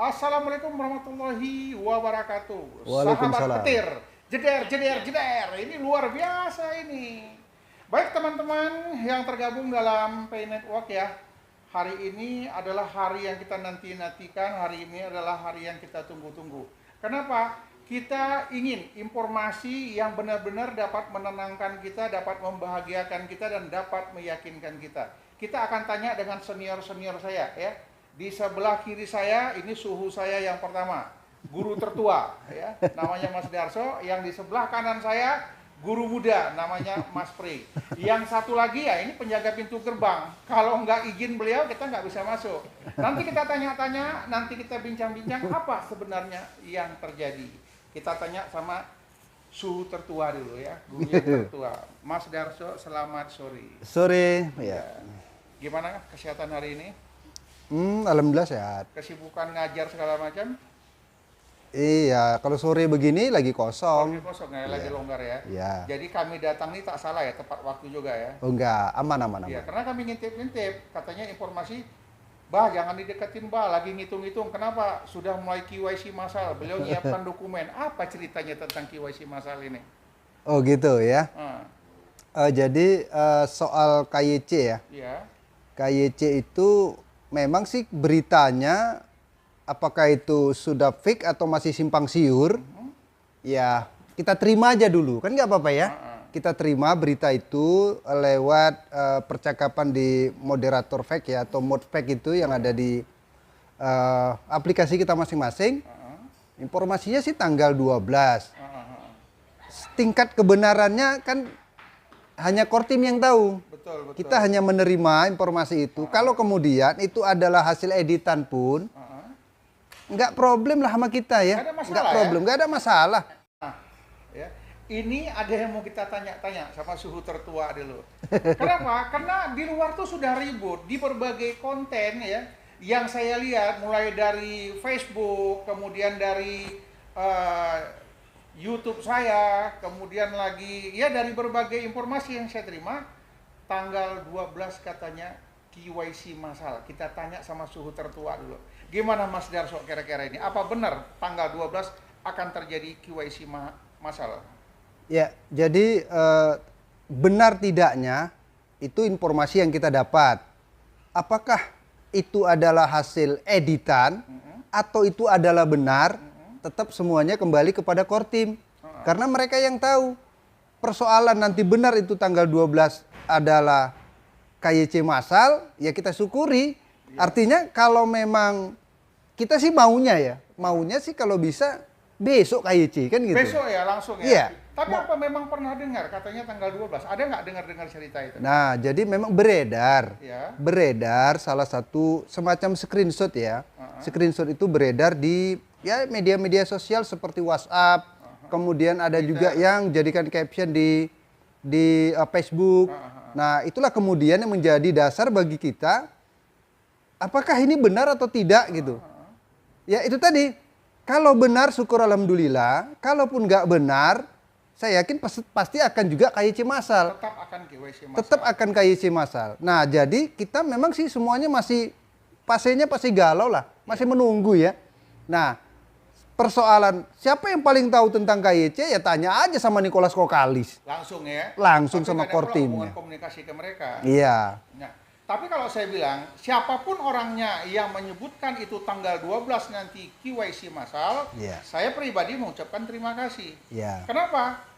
Assalamualaikum warahmatullahi wabarakatuh. Sahabat Waalaikumsalam. petir, jeder. Ini luar biasa ini. Baik teman-teman yang tergabung dalam Pay Network ya. Hari ini adalah hari yang kita nanti-nantikan. Hari ini adalah hari yang kita tunggu-tunggu. Kenapa? Kita ingin informasi yang benar-benar dapat menenangkan kita, dapat membahagiakan kita, dan dapat meyakinkan kita. Kita akan tanya dengan senior-senior saya ya. Di sebelah kiri saya ini suhu saya yang pertama, guru tertua ya, namanya Mas Darso. Yang di sebelah kanan saya guru muda, namanya Mas Pri. Yang satu lagi ya ini penjaga pintu gerbang. Kalau nggak izin beliau kita nggak bisa masuk. Nanti kita tanya-tanya, nanti kita bincang-bincang apa sebenarnya yang terjadi. Kita tanya sama suhu tertua dulu ya, guru yang tertua. Mas Darso, selamat sore. Sore, ya. Gimana kesehatan hari ini? Alhamdulillah sehat. Kesibukan ngajar segala macam? Iya, kalau sore begini lagi kosong. Lagi kosong ya, lagi longgar ya. Iya. Jadi kami datang nih tak salah ya, tepat waktu juga ya. Oh enggak, aman. Ya, karena kami ngintip-ngintip, katanya informasi, bah jangan dideketin bah, lagi ngitung-ngitung. Kenapa? Sudah mulai KYC massal, beliau nyiapkan dokumen. Apa ceritanya tentang KYC massal ini? Oh gitu ya. Jadi soal KYC ya. Iya. KYC itu memang sih beritanya apakah itu sudah fake atau masih simpang siur, ya kita terima aja dulu, kan nggak apa-apa ya. Kita terima berita itu lewat percakapan di moderator fake ya, atau mod fake itu yang ada di aplikasi kita masing-masing. Informasinya sih tanggal 12. Tingkat kebenarannya kan hanya Kortim yang tahu. Betul. Kita hanya menerima informasi itu. Kalau kemudian itu adalah hasil editan pun, nggak problem lah sama kita ya. Nggak problem, nggak ada masalah. Ya. Ini ada yang mau kita tanya-tanya sama suhu tertua dulu. Kenapa? Karena di luar tuh sudah ribut di berbagai konten ya. Yang saya lihat mulai dari Facebook, kemudian dari YouTube saya, kemudian lagi ya dari berbagai informasi yang saya terima, tanggal 12 katanya KYC massal. Kita tanya sama suhu tertua dulu. Gimana Mas Darso kira-kira ini? Apa benar tanggal 12 akan terjadi KYC massal? Ya, jadi benar tidaknya itu informasi yang kita dapat. Apakah itu adalah hasil editan atau itu adalah benar? Tetap semuanya kembali kepada Kortim. Karena mereka yang tahu. Persoalan nanti benar itu tanggal 12 adalah KYC massal, ya kita syukuri. Artinya kalau memang kita sih maunya sih kalau bisa besok KYC kan gitu. Besok ya langsung ya? Iya. Tapi apa memang pernah dengar katanya tanggal 12? Ada nggak dengar cerita itu? Nah, jadi memang beredar. Ya. Beredar salah satu semacam screenshot ya. Screenshot itu beredar di ya media-media sosial seperti WhatsApp. Kemudian ada juga yang jadikan caption di Facebook. Nah, itulah kemudian yang menjadi dasar bagi kita apakah ini benar atau tidak gitu. Ya, itu tadi. Kalau benar syukur alhamdulillah, kalaupun nggak benar, saya yakin pasti akan juga KYC massal. Tetap akan KYC massal. Tetap akan KYC massal. Nah, jadi kita memang sih semuanya masih pasenya pasti galau lah, masih menunggu ya. Nah, persoalan siapa yang paling tahu tentang KYC ya tanya aja sama Nicholas Kokalis. Langsung ya. Langsung Tapi sama Kortimnya. hubungan komunikasi ke mereka. Iya. Nah, tapi kalau saya bilang siapapun orangnya yang menyebutkan itu tanggal 12 nanti KYC massal, saya pribadi mengucapkan terima kasih. Iya. Kenapa?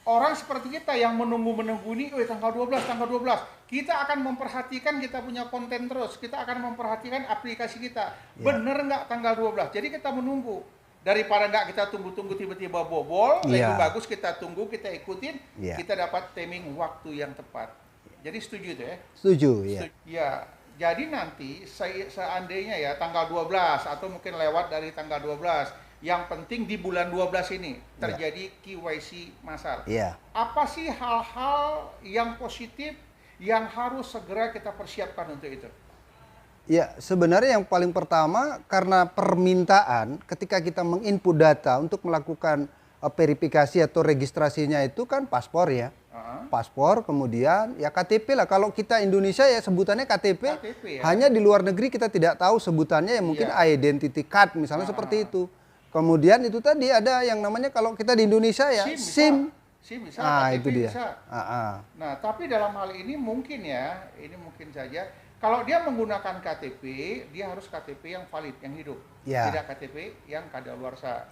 Orang seperti kita yang menunggu-menunggu ini, tanggal 12. Kita akan memperhatikan kita punya konten terus. Kita akan memperhatikan aplikasi kita. Bener nggak tanggal 12? Jadi kita menunggu. Daripada nggak kita tunggu-tunggu tiba-tiba bobol, lebih bagus kita tunggu, kita ikutin, kita dapat timing waktu yang tepat. Jadi setuju itu ya? Setuju, ya. Ya, jadi nanti seandainya ya tanggal 12 atau mungkin lewat dari tanggal 12, yang penting di bulan 12 ini terjadi KYC massal. Apa sih hal-hal yang positif yang harus segera kita persiapkan untuk itu? Ya, sebenarnya yang paling pertama karena permintaan ketika kita menginput data untuk melakukan verifikasi atau registrasinya itu kan paspor ya. Paspor, kemudian ya KTP lah. Kalau kita Indonesia ya sebutannya KTP. Ya. Hanya di luar negeri kita tidak tahu sebutannya ya mungkin identity card misalnya seperti itu. Kemudian itu tadi ada yang namanya kalau kita di Indonesia ya SIM. SIM bisa, KTP itu dia. Bisa. Nah, tapi dalam hal ini mungkin saja kalau dia menggunakan KTP, dia harus KTP yang valid, yang hidup. Tidak KTP yang kadaluarsa.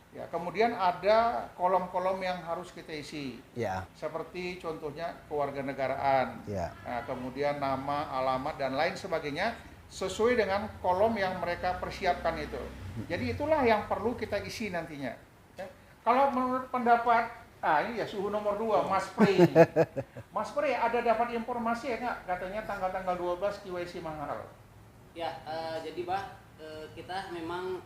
Ya, kemudian ada kolom-kolom yang harus kita isi. Seperti contohnya kewarganegaraan. Nah, kemudian nama, alamat dan lain sebagainya sesuai dengan kolom yang mereka persiapkan itu. Jadi itulah yang perlu kita isi nantinya. Ya. Kalau menurut pendapat ini ya suhu nomor 2, Mas Pre. Mas Pre, ada dapat informasi ya nggak? Katanya tanggal-tanggal 12 KYC mahal. Ya, jadi kita memang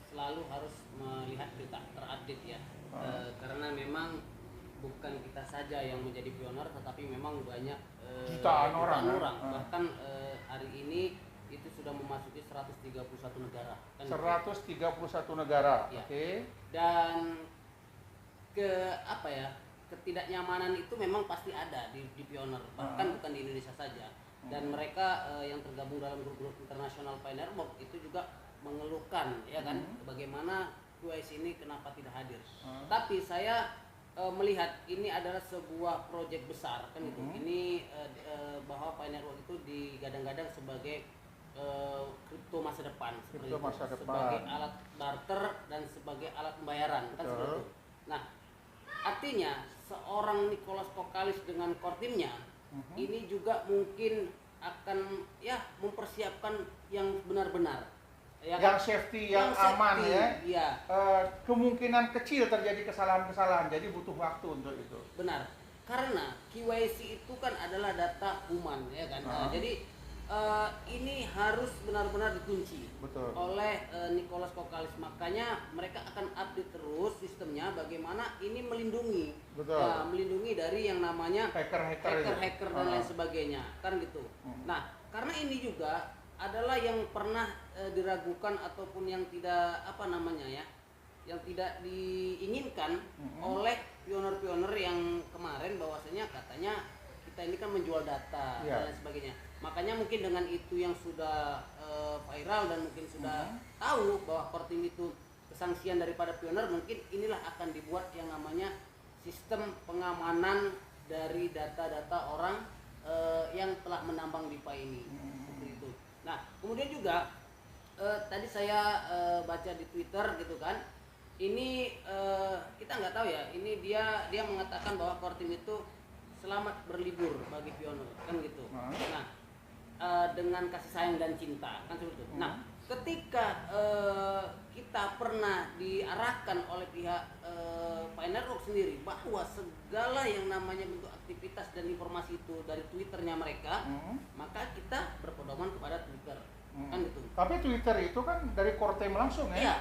selalu harus melihat berita terupdate ya. Karena memang bukan kita saja yang menjadi pionir, tetapi memang banyak jutaan orang. Bahkan hari ini itu sudah memasuki 131 negara. Kan 131 negara. Ya. Oke. Dan ketidaknyamanan itu memang pasti ada di pionir, bahkan bukan di Indonesia saja. Dan mereka yang tergabung dalam grup-grup internasional Pioneer Box itu juga mengeluhkan ya kan bagaimana QIC ini kenapa tidak hadir. Tapi saya melihat ini adalah sebuah proyek besar kan itu. Ini bahwa Pioneer Box itu digadang-gadang sebagai kripto masa depan, sebagai alat barter dan sebagai alat pembayaran kan seperti itu. Nah, artinya seorang Nicholas Kokalis dengan core timnya ini juga mungkin akan mempersiapkan yang benar-benar ya yang safety, yang aman ya. Kemungkinan kecil terjadi kesalahan-kesalahan, jadi butuh waktu untuk itu. Benar, karena KYC itu kan adalah data human ya kan. Jadi ini harus benar-benar dikunci oleh Nicholas Kokalis. Makanya mereka akan update terus sistemnya bagaimana ini melindungi, melindungi dari yang namanya hacker dan lain sebagainya, kan gitu. Nah, karena ini juga adalah yang pernah diragukan ataupun yang tidak yang tidak diinginkan oleh pionir-pionir yang kemarin, bahwasanya katanya kita ini kan menjual data dan lain sebagainya. Makanya mungkin dengan itu yang sudah viral dan mungkin sudah tahu bahwa core team itu kesangsian daripada pionir, mungkin inilah akan dibuat yang namanya sistem pengamanan dari data-data orang yang telah menambang DeFi ini. Seperti itu. Nah, kemudian juga tadi saya baca di Twitter gitu kan, ini kita nggak tahu ya, ini dia mengatakan bahwa core team itu selamat berlibur bagi pionir kan gitu. Nah, dengan kasih sayang dan cinta kan seperti itu. Nah, ketika kita pernah diarahkan oleh pihak Pioneer Box sendiri bahwa segala yang namanya bentuk aktivitas dan informasi itu dari Twitternya mereka, maka kita berpedoman kepada Twitter kan gitu. Tapi Twitter itu kan dari core team langsung ya? Iya,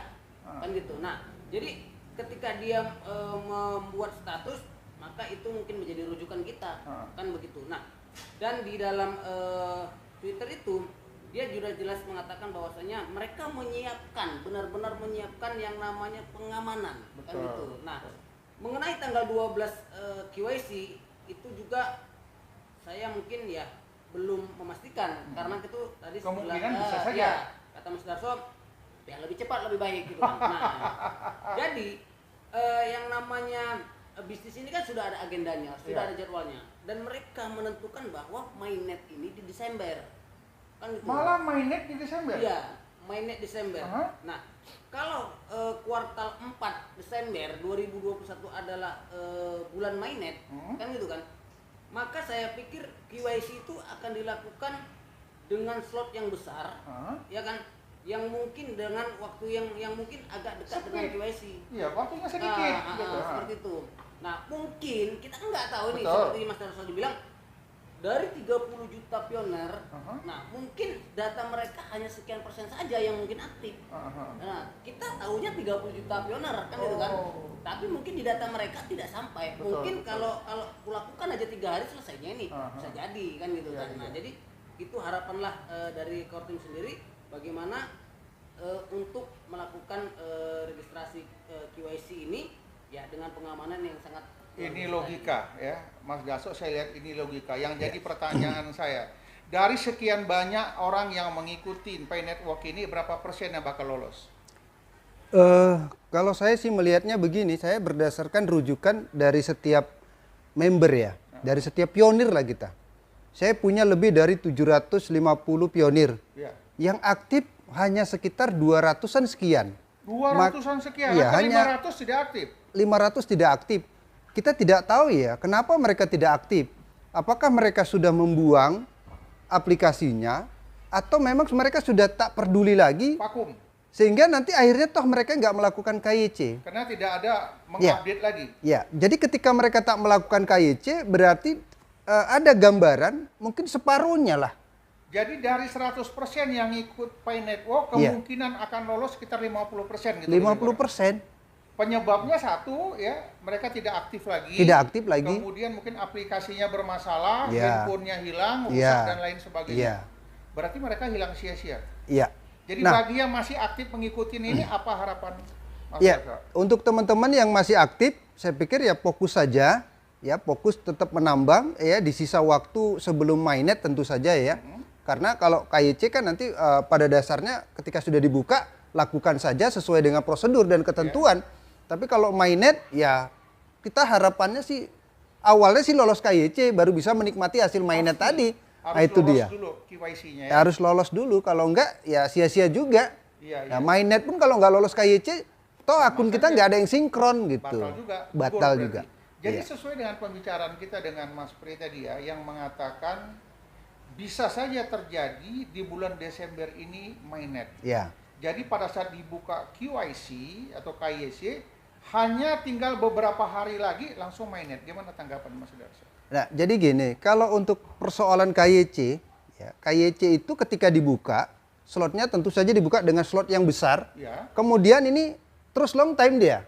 kan gitu. Nah, jadi ketika dia membuat status, maka itu mungkin menjadi rujukan kita kan begitu. Nah, dan di dalam Twitter itu dia juga jelas mengatakan bahwasanya mereka menyiapkan, benar-benar menyiapkan yang namanya pengamanan kan gitu. Nah, mengenai tanggal 12 KYC itu juga saya mungkin ya belum memastikan karena itu tadi kemungkinan bisa saja kata Mas Darso ya lebih cepat lebih baik gitu kan. Nah, jadi yang namanya bisnis ini kan sudah ada agendanya, sudah ada jadwalnya, dan mereka menentukan bahwa mainnet ini di Desember, kan gitu. Malah mainnet di Desember? Iya, mainnet Desember. Nah, kalau kuartal 4 Desember 2021 adalah bulan mainnet, kan gitu kan, maka saya pikir KYC itu akan dilakukan dengan slot yang besar, ya kan, yang mungkin dengan waktu yang mungkin agak dekat dengan KYC. Iya, waktunya sedikit. Seperti itu. Nah, mungkin kita kan nggak tahu nih, seperti Mas Darso dibilang dari 30 juta pioner, nah mungkin data mereka hanya sekian persen saja yang mungkin aktif. Nah, kita tahunya 30 juta pioner kan gitu kan. Tapi mungkin di data mereka tidak sampai. Mungkin kalau lakukan aja 3 hari selesainya ini bisa jadi kan gitu kan. Nah, jadi itu harapanlah dari core team sendiri bagaimana untuk melakukan registrasi KYC ini ya dengan pengamanan yang sangat Ini logika ya, Mas Gaso, saya lihat ini logika. Yang jadi pertanyaan saya, dari sekian banyak orang yang mengikuti Pay Network ini, berapa persen yang bakal lolos? Kalau saya sih melihatnya begini, saya berdasarkan rujukan dari setiap member ya, dari setiap pionir lah kita. Saya punya lebih dari 750 pionir. Ya. Yang aktif hanya sekitar 200-an sekian. 200-an sekian, iya, kan hanya 500 tidak aktif. 500 tidak aktif. Kita tidak tahu ya, kenapa mereka tidak aktif. Apakah mereka sudah membuang aplikasinya, atau memang mereka sudah tak peduli lagi, Vakum. sehingga nanti akhirnya toh mereka nggak melakukan KYC. Karena tidak ada mengupdate lagi. Ya, jadi ketika mereka tak melakukan KYC, berarti ada gambaran mungkin separuhnya lah. Jadi dari 100% yang ikut Pay Network, Iya. kemungkinan akan lolos sekitar 50% gitu. 50%. Penyebabnya satu ya, mereka tidak aktif lagi. Tidak aktif lagi. Kemudian mungkin aplikasinya bermasalah, Ya. handphonenya hilang, rusak Ya. dan lain sebagainya. Iya. Berarti mereka hilang sia-sia. Iya. Jadi Nah, bagi yang masih aktif mengikuti ini, apa harapan Mas ya, Gaso? untuk teman-teman yang masih aktif, saya pikir ya fokus saja, ya fokus tetap menambang ya di sisa waktu sebelum mainnet tentu saja ya. Karena kalau KYC kan nanti pada dasarnya ketika sudah dibuka lakukan saja sesuai dengan prosedur dan ketentuan. Tapi kalau mainnet ya kita harapannya sih awalnya sih lolos KYC baru bisa menikmati hasil mainnet tadi. Nah, itu dia. Harus lolos dulu KYC-nya ya. Ya, harus lolos dulu, kalau enggak ya sia-sia juga. Iya, Nah, iya. mainnet pun kalau nggak lolos KYC, toh akun kita nggak ada yang sinkron gitu. Batal juga. Batal gugur juga. berarti. Jadi Iya. sesuai dengan pembicaraan kita dengan Mas Pri tadi ya, yang mengatakan bisa saja terjadi di bulan Desember ini mainnet. Ya. Jadi pada saat dibuka QIC atau KYC, hanya tinggal beberapa hari lagi langsung mainnet. Gimana tanggapan Mas Darso? Nah, jadi gini, kalau untuk persoalan KYC, ya, KYC itu ketika dibuka, slotnya tentu saja dibuka dengan slot yang besar. Ya. Kemudian ini terus long time dia.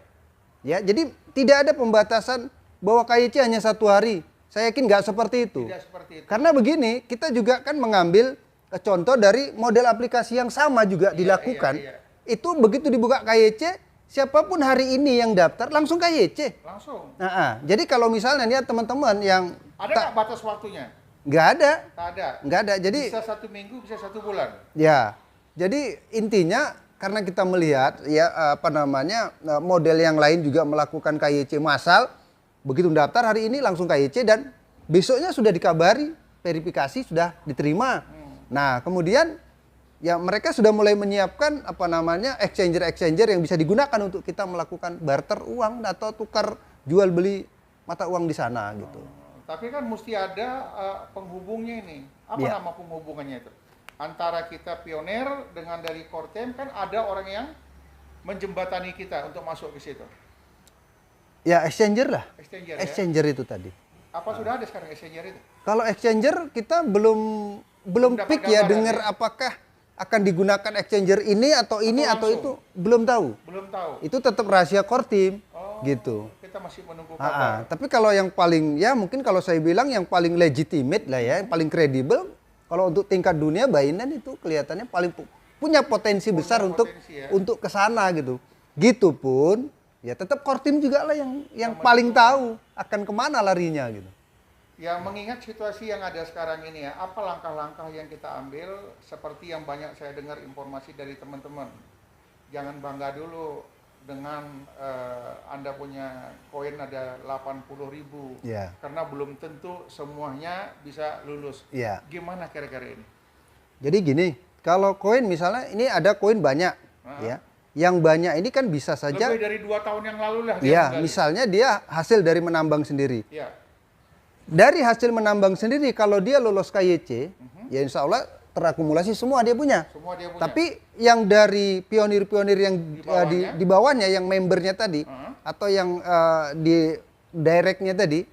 Ya, jadi tidak ada pembatasan bahwa KYC hanya 1 hari. Saya yakin nggak seperti itu. Tidak seperti itu. Karena begini, kita juga kan mengambil contoh dari model aplikasi yang sama juga dilakukan. iya. Itu begitu dibuka KYC, siapapun hari ini yang daftar langsung KYC. Langsung. Jadi kalau misalnya nih teman-teman yang Ada nggak batas waktunya? nggak ada, Tak ada. nggak ada. Jadi Bisa 1 minggu, bisa 1 bulan. ya, jadi intinya karena kita melihat ya model yang lain juga melakukan KYC massal, begitu daftar hari ini langsung KYC dan besoknya sudah dikabari verifikasi sudah diterima. Nah kemudian ya mereka sudah mulai menyiapkan exchanger yang bisa digunakan untuk kita melakukan barter uang atau tukar jual beli mata uang di sana gitu. Tapi kan mesti ada penghubungnya ini. Apa Iya. nama penghubungannya itu? Antara kita pionir dengan dari Kortem kan ada orang yang menjembatani kita untuk masuk ke situ. Ya exchanger lah, Exchanger ya. exchanger itu tadi. Apa sudah ada sekarang exchanger itu? Kalau exchanger kita belum dapat pick ya gambaran dengar ya? apakah akan digunakan exchanger ini atau ini atau langsung? itu belum tahu. Belum tahu. Itu tetap rahasia core team Oh, gitu. Kita masih menunggu Ah, kabar. tapi kalau yang paling ya mungkin kalau saya bilang yang paling legitimate lah ya, yang paling kredibel kalau untuk tingkat dunia Binance itu kelihatannya paling punya potensi besar potensi ya. untuk ke sana gitu. Gitu pun ya tetap core team juga lah yang paling tahu akan kemana larinya gitu. Ya mengingat situasi yang ada sekarang ini ya, apa langkah-langkah yang kita ambil seperti yang banyak saya dengar informasi dari teman-teman. Jangan bangga dulu dengan Anda punya koin ada 80.000 Ya. karena belum tentu semuanya bisa lulus. Ya. Gimana kira-kira ini? Jadi gini, kalau koin misalnya ini ada koin banyak ya. Yang banyak ini kan bisa saja Lebih dari 2 tahun yang lalu lah dia ya, menggali. misalnya dia hasil dari menambang sendiri. Ya. Dari hasil menambang sendiri kalau dia lolos KYC, ya insya Allah terakumulasi semua dia punya. Semua dia punya. Tapi yang dari pionir-pionir yang bawahnya? di bawahnya yang membernya tadi atau yang di directnya tadi,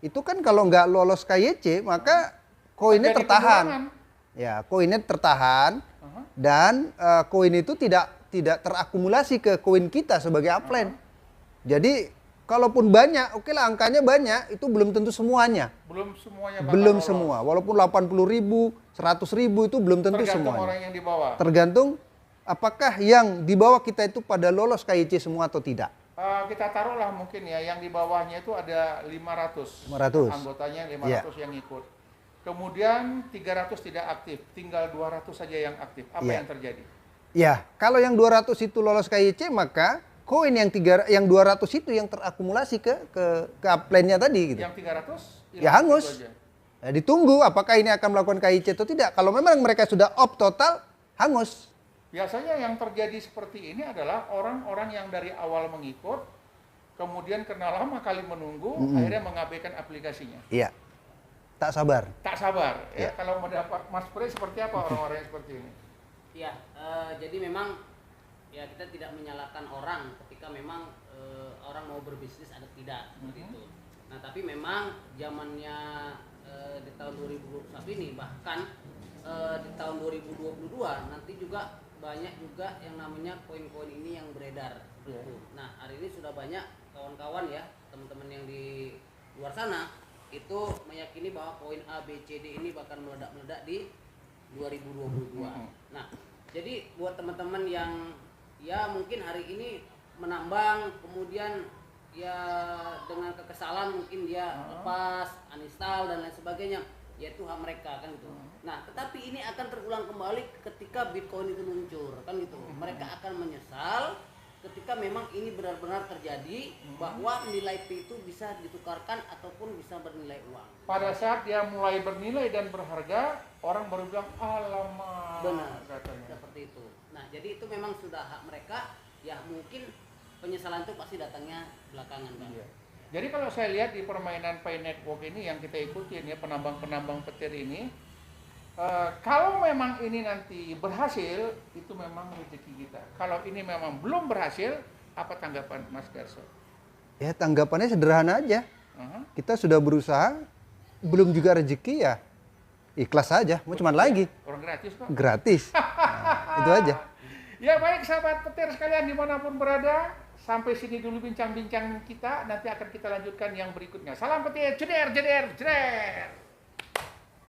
itu kan kalau nggak lolos KYC maka koinnya Terjadi tertahan. penurunan. Ya, koinnya tertahan dan koin itu tidak terakumulasi ke koin kita sebagai upline. Jadi kalaupun banyak, oke lah angkanya banyak, itu belum tentu semuanya. Belum semuanya bakal Belum lolos. semua. Walaupun 80.000, 100.000 itu belum tentu Tergantung semuanya. orang yang di bawah. Tergantung apakah yang di bawah kita itu pada lolos KYC semua atau tidak. kita taruhlah mungkin ya, yang di bawahnya itu ada 500. 500. Anggotanya 500 yang ikut. Kemudian 300 tidak aktif, tinggal 200 saja yang aktif. Apa yang terjadi? Ya, kalau yang 200 itu lolos KYC, maka koin yang 200 itu yang terakumulasi ke upline-nya tadi gitu. Yang 300 ya hangus. Nah, ditunggu apakah ini akan melakukan KYC atau tidak. Kalau memang mereka sudah off total, hangus. Biasanya yang terjadi seperti ini adalah orang-orang yang dari awal mengikut, kemudian karena lama kali menunggu, akhirnya mengabaikan aplikasinya. Iya. Tak sabar. Tak sabar. Ya. Kalau mendapat Mas Pre seperti apa orang-orang yang seperti ini? Ya, jadi memang ya kita tidak menyalahkan orang ketika memang orang mau berbisnis atau tidak seperti itu. Nah, tapi memang zamannya di tahun 2021 ini, bahkan di tahun 2022 nanti juga banyak juga yang namanya koin-koin ini yang beredar. Nah, hari ini sudah banyak kawan-kawan ya, teman-teman yang di luar sana itu meyakini bahwa koin A, B, C, D ini bakal meledak-meledak di 2022. Nah, jadi buat teman-teman yang ya mungkin hari ini menambang, kemudian ya dengan kekesalan mungkin dia lepas, uninstall dan lain sebagainya, yaitu hak mereka kan gitu. Nah, tetapi ini akan terulang kembali ketika Bitcoin itu muncul kan gitu. Mereka akan menyesal ketika memang ini benar-benar terjadi, bahwa nilai P itu bisa ditukarkan ataupun bisa bernilai uang. Pada saat dia mulai bernilai dan berharga, orang baru bilang alamak. Benar, katanya. seperti itu. Nah, jadi itu memang sudah hak mereka. Ya mungkin penyesalan itu pasti datangnya belakangan, Bang. Iya. Jadi kalau saya lihat di permainan Pay Network ini yang kita ikutin ya, penambang-penambang petir ini, kalau memang ini nanti berhasil, itu memang rezeki kita. Kalau ini memang belum berhasil, apa tanggapan Mas Garso? Ya tanggapannya sederhana aja. Kita sudah berusaha, belum juga rezeki ya ikhlas saja. Mau cuman lagi. Orang gratis kok. Gratis. Nah, itu aja. Ya baik sahabat petir sekalian dimanapun berada, sampai sini dulu bincang-bincang kita. Nanti akan kita lanjutkan yang berikutnya. Salam petir, jeder, jeder, jeder.